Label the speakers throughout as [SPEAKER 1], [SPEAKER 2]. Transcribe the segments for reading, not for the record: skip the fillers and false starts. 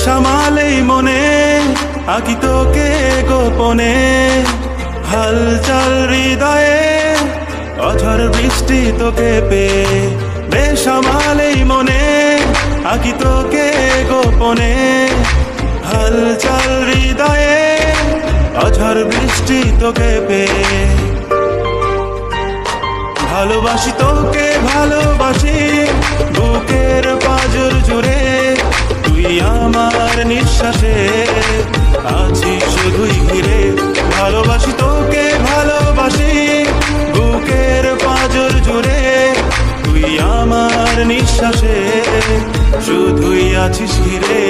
[SPEAKER 1] বেসামালেই মনে আঁকি তোকে গোপনে, হালচাল হৃদয়ে অঝড় বৃষ্টি তোকে পেয়ে। বেসামালেই মনে আঁকি তোকে গোপনে, হালচাল হৃদয়ে অঝড় বৃষ্টি তোকে পেয়ে। ভালোবাসি তোকে ভালোবাসি বুকের পাঁজর জুড়ে, তুই আমার নিঃশ্বাসে আছিস শুধুই ঘিরে। ভালোবাসি তোকে ভালোবাসি বুকের পাঁজর জুড়ে, তুই আমার নিঃশ্বাসে শুধুই আছিস ঘিরে।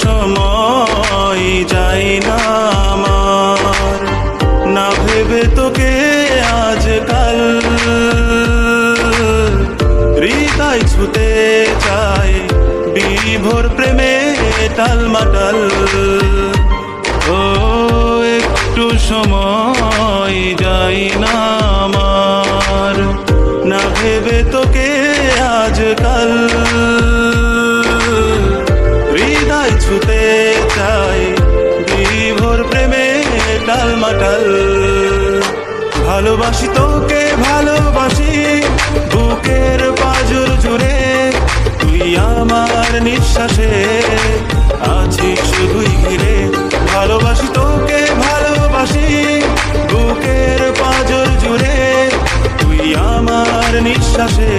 [SPEAKER 1] সময় যাই না আমার, না ভেবে তোকে আজকাল হৃদয় ছুতে চাই বিভোর প্রেমে টালমাটাল। ও একটু সময় যাই না আমার, না ভেবে তোকে আজকাল হৃদয় ছুতে চাই বিভোর প্রেমে টালমাটাল। ভালোবাসি তোকে ভালোবাসি বুকের পাঁজর জুড়ে, তুই আমার নিঃশ্বাসে আছিস শুধুই ঘিরে। ভালোবাসি তোকে ভালোবাসি বুকের পাঁজর জুড়ে, তুই আমার নিঃশ্বাসে